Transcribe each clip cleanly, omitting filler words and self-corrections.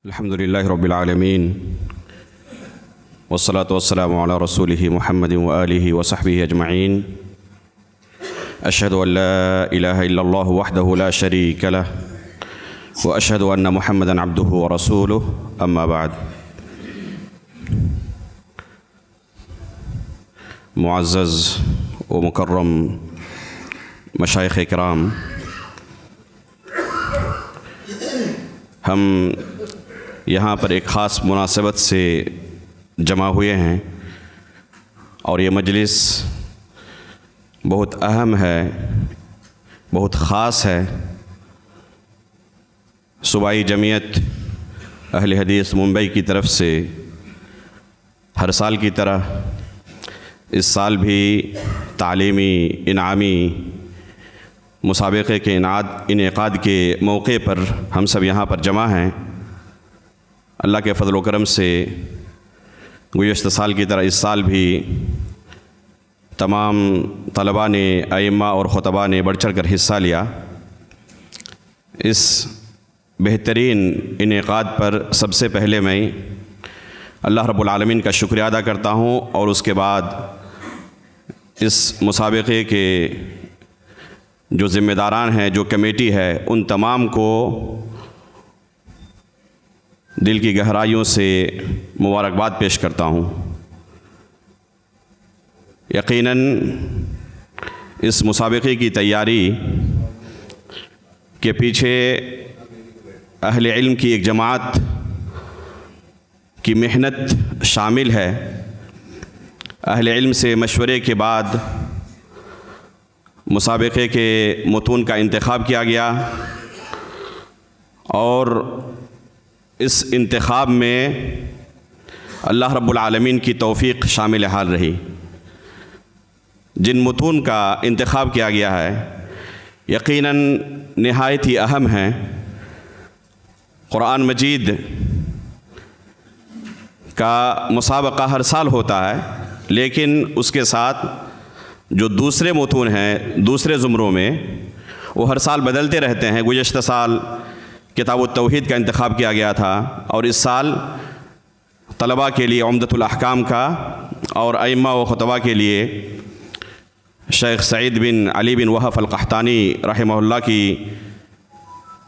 الحمدللہ رب العالمین والصلاة والسلام علی رسولہ محمد وآلہ وصحبہ اجمعین اشہد ان لا الہ الا اللہ وحدہ لا شریک لہ واشہد ان محمدا عبدہ ورسولہ اما بعد۔ معزز و مکرم مشائخ کرام، ہم یہاں پر ایک خاص مناسبت سے جمع ہوئے ہیں اور یہ مجلس بہت اہم ہے، بہت خاص ہے۔ صوبائی جمعیت اہل حدیث ممبئی کی طرف سے ہر سال کی طرح اس سال بھی تعلیمی انعامی مسابقے کے انعقاد کے موقع پر ہم سب یہاں پر جمع ہیں۔ اللہ کے فضل و کرم سے گزشتہ سال کی طرح اس سال بھی تمام طلباء نے، ائمہ اور خطباء نے بڑھ چڑھ کر حصہ لیا۔ اس بہترین انعقاد پر سب سے پہلے میں اللہ رب العالمین کا شکریہ ادا کرتا ہوں، اور اس کے بعد اس مسابقے کے جو ذمہ داران ہیں، جو کمیٹی ہے، ان تمام کو دل کی گہرائیوں سے مبارکباد پیش کرتا ہوں۔ یقیناً اس مسابقے کی تیاری کے پیچھے اہل علم کی ایک جماعت کی محنت شامل ہے۔ اہل علم سے مشورے کے بعد مسابقے کے متون کا انتخاب کیا گیا، اور اس انتخاب میں اللہ رب العالمین کی توفیق شامل حال رہی۔ جن متون کا انتخاب کیا گیا ہے یقیناً نہایت ہی اہم ہیں۔ قرآن مجید کا مسابقہ ہر سال ہوتا ہے، لیکن اس کے ساتھ جو دوسرے متون ہیں دوسرے زمروں میں، وہ ہر سال بدلتے رہتے ہیں۔ گزشتہ سال کتاب التوحید کا انتخاب کیا گیا تھا، اور اس سال طلباء کے لیے عمدۃ الاحکام کا، اور ائمہ و خطباء کے لیے شیخ سعید بن علی بن وہب القحطانی رحمہ اللہ کی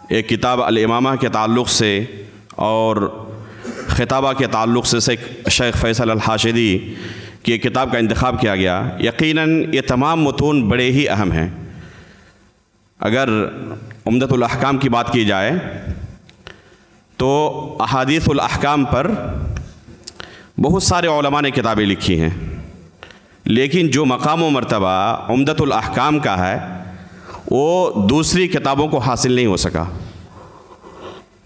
ایک کتاب الامامہ کے تعلق سے، اور خطابہ کے تعلق سے شیخ فیصل الحاشدی کی ایک کتاب کا انتخاب کیا گیا۔ یقیناً یہ تمام متون بڑے ہی اہم ہیں۔ اگر عمدۃ الاحکام کی بات کی جائے تو احادیث الاحکام پر بہت سارے علماء نے کتابیں لکھی ہیں، لیکن جو مقام و مرتبہ عمدۃ الاحکام کا ہے وہ دوسری کتابوں کو حاصل نہیں ہو سکا۔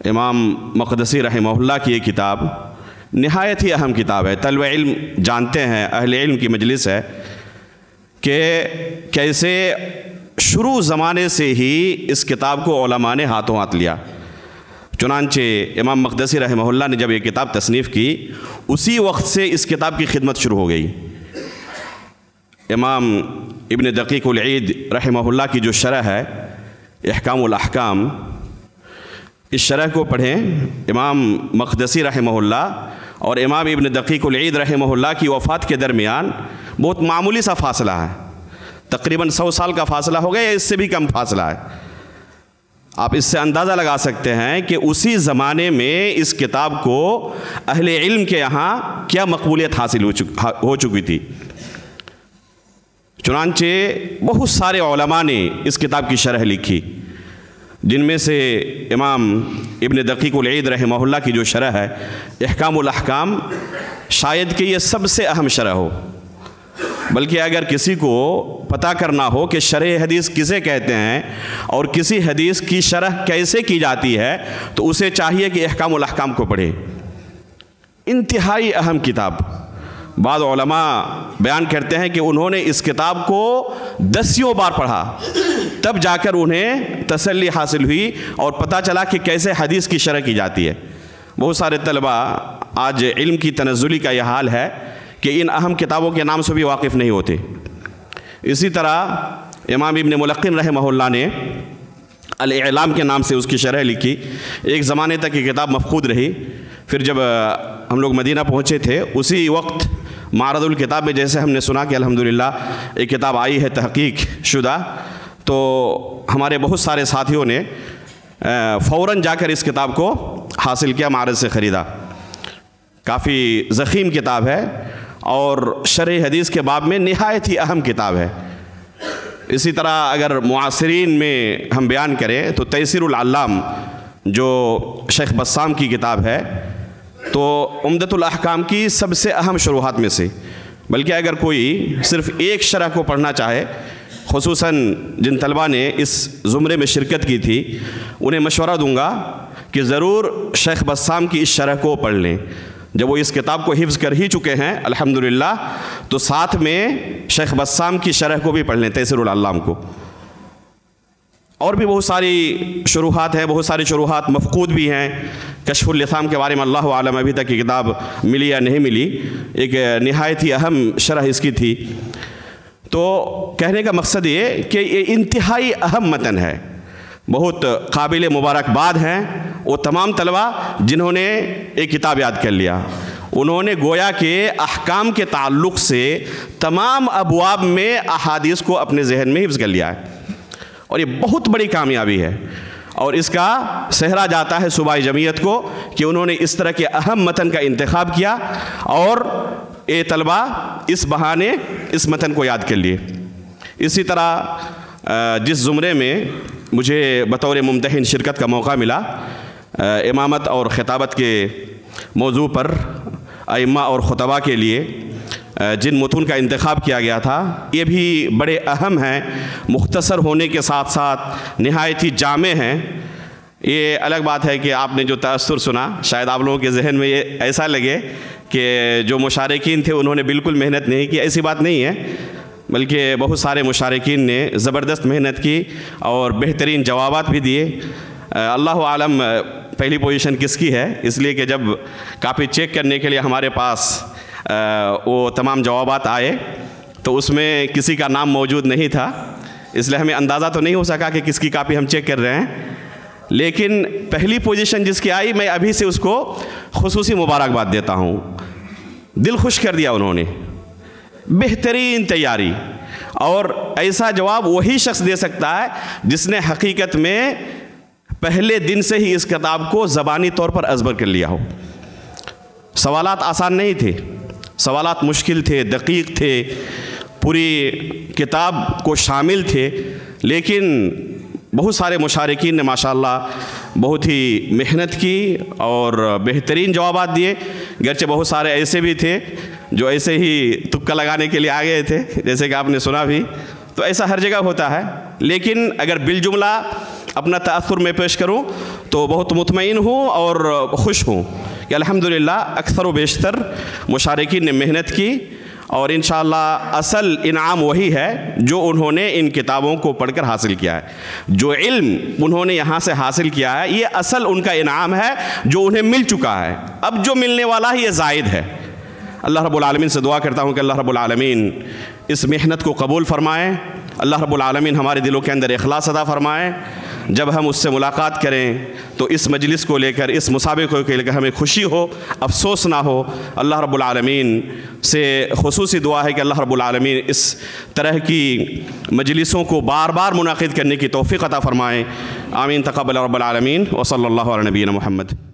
امام مقدسی رحمہ اللہ کی یہ کتاب نہایت ہی اہم کتاب ہے۔ طلبہ علم جانتے ہیں، اہل علم کی مجلس ہے، کہ کیسے شروع زمانے سے ہی اس کتاب کو علماء نے ہاتھوں ہاتھ لیا۔ چنانچہ امام مقدسی رحمہ اللہ نے جب یہ کتاب تصنیف کی، اسی وقت سے اس کتاب کی خدمت شروع ہو گئی۔ امام ابن دقیق العید رحمہ اللہ کی جو شرح ہے احکام الاحکام، اس شرح کو پڑھیں۔ امام مقدسی رحمہ اللہ اور امام ابن دقیق العید رحمہ اللہ کی وفات کے درمیان بہت معمولی سا فاصلہ ہے، تقریباً 100 سال کا فاصلہ ہو گیا یا اس سے بھی کم فاصلہ ہے۔ آپ اس سے اندازہ لگا سکتے ہیں کہ اسی زمانے میں اس کتاب کو اہل علم کے یہاں کیا مقبولیت حاصل ہو چکی تھی۔ چنانچہ بہت سارے علماء نے اس کتاب کی شرح لکھی، جن میں سے امام ابن دقیق العید رحمہ اللہ کی جو شرح ہے احکام الاحکام، شاید کہ یہ سب سے اہم شرح ہو۔ بلکہ اگر کسی کو پتہ کرنا ہو کہ شرح حدیث کسے کہتے ہیں اور کسی حدیث کی شرح کیسے کی جاتی ہے، تو اسے چاہیے کہ احکام الاحکام کو پڑھے۔ انتہائی اہم کتاب۔ بعض علماء بیان کرتے ہیں کہ انہوں نے اس کتاب کو 10 بار پڑھا، تب جا کر انہیں تسلی حاصل ہوئی اور پتہ چلا کہ کیسے حدیث کی شرح کی جاتی ہے۔ بہت سارے طلباء آج علم کی تنزلی کا یہ حال ہے کہ ان اہم کتابوں کے نام سے بھی واقف نہیں ہوتے۔ اسی طرح امام ابن ملقن رحمہ اللہ نے الاعلام کے نام سے اس کی شرح لکھی. ایک زمانے تک یہ کتاب مفقود رہی. پھر جب ہم لوگ مدینہ پہنچے تھے اسی وقت معرض الکتاب میں جیسے ہم نے سنا کہ الحمدللہ ایک کتاب آئی ہے تحقیق شدہ, تو ہمارے بہت سارے ساتھیوں نے فوراً جا کر اس کتاب کو حاصل کیا, معرض سے خریدا. کافی ضخیم کتاب ہے اور شرح حدیث کے باب میں نہایت ہی اہم کتاب ہے. اسی طرح اگر معاصرین میں ہم بیان کریں تو تیسیر العلام جو شیخ بسام کی کتاب ہے تو عمدۃ الاحکام کی سب سے اہم شروحات میں سے, بلکہ اگر کوئی صرف ایک شرح کو پڑھنا چاہے, خصوصاً جن طلبہ نے اس زمرے میں شرکت کی تھی انہیں مشورہ دوں گا کہ ضرور شیخ بسام کی اس شرح کو پڑھ لیں. جب وہ اس کتاب کو حفظ کر ہی چکے ہیں الحمدللہ تو ساتھ میں شیخ بسام کی شرح کو بھی پڑھ لیں, تیسیر العلام کو. اور بھی بہت ساری شروحات ہیں, بہت ساری شروحات مفقود بھی ہیں. کشف اللثام کے بارے میں اللہ عالم ابھی تک یہ کتاب ملی یا نہیں ملی, ایک نہایت ہی اہم شرح اس کی تھی. تو کہنے کا مقصد یہ کہ یہ انتہائی اہم متن ہے, بہت قابل مبارکباد ہیں وہ تمام طلبہ جنہوں نے ایک کتاب یاد کر لیا. انہوں نے گویا کہ احکام کے تعلق سے تمام ابواب میں احادیث کو اپنے ذہن میں حفظ کر لیا ہے, اور یہ بہت بڑی کامیابی ہے. اور اس کا سہرا جاتا ہے صوبائی جمعیت کو کہ انہوں نے اس طرح کے اہم متن کا انتخاب کیا اور اے طلبہ اس بہانے اس متن کو یاد کر لیے. اسی طرح جس زمرے میں مجھے بطور ممتحن شرکت کا موقع ملا, امامت اور خطابت کے موضوع پر ائمہ اور خطباء کے لیے جن متون کا انتخاب کیا گیا تھا یہ بھی بڑے اہم ہیں, مختصر ہونے کے ساتھ ساتھ نہایت ہی جامع ہیں. یہ الگ بات ہے کہ آپ نے جو تأثر سنا شاید آپ لوگوں کے ذہن میں یہ ایسا لگے کہ جو مشارکین تھے انہوں نے بالکل محنت نہیں کی. ایسی بات نہیں ہے, بلکہ بہت سارے مشارکین نے زبردست محنت کی اور بہترین جوابات بھی دیے. اللہ عالم پہلی پوزیشن کس کی ہے, اس لیے کہ جب کاپی چیک کرنے کے لیے ہمارے پاس وہ تمام جوابات آئے تو اس میں کسی کا نام موجود نہیں تھا, اس لیے ہمیں اندازہ تو نہیں ہو سکا کہ کس کی کاپی ہم چیک کر رہے ہیں. لیکن پہلی پوزیشن جس کی آئی میں ابھی سے اس کو خصوصی مبارکباد دیتا ہوں. دل خوش کر دیا انہوں نے, بہترین تیاری, اور ایسا جواب وہی شخص دے سکتا ہے جس نے حقیقت میں پہلے دن سے ہی اس کتاب کو زبانی طور پر ازبر کر لیا ہو. سوالات آسان نہیں تھے, سوالات مشکل تھے, دقیق تھے, پوری کتاب کو شامل تھے, لیکن بہت سارے مشارکین نے ماشاءاللہ بہت ہی محنت کی اور بہترین جوابات دیے. گرچہ بہت سارے ایسے بھی تھے جو ایسے ہی تکا لگانے کے لیے آ گئے تھے, جیسے کہ آپ نے سنا بھی, تو ایسا ہر جگہ ہوتا ہے. لیکن اگر بالجملہ اپنا تأثر میں پیش کروں تو بہت مطمئن ہوں اور خوش ہوں کہ الحمدللہ اکثر و بیشتر مشارکین نے محنت کی, اور انشاءاللہ اصل انعام وہی ہے جو انہوں نے ان کتابوں کو پڑھ کر حاصل کیا ہے. جو علم انہوں نے یہاں سے حاصل کیا ہے یہ اصل ان کا انعام ہے جو انہیں مل چکا ہے. اب جو ملنے والا ہے یہ زائد ہے. اللہ رب العالمین سے دعا کرتا ہوں کہ اللہ رب العالمین اس محنت کو قبول فرمائے, اللہ رب العالمین ہمارے دلوں کے اندر اخلاص عطا فرمائے. جب ہم اس سے ملاقات کریں تو اس مجلس کو لے کر, اس مسابقے کو لے کر ہمیں خوشی ہو, افسوس نہ ہو. اللہ رب العالمین سے خصوصی دعا ہے کہ اللہ رب العالمین اس طرح کی مجلسوں کو بار بار منعقد کرنے کی توفیق عطا فرمائیں. آمین. تقبل رب العالمین. وصلی اللہ علی نبینا محمد.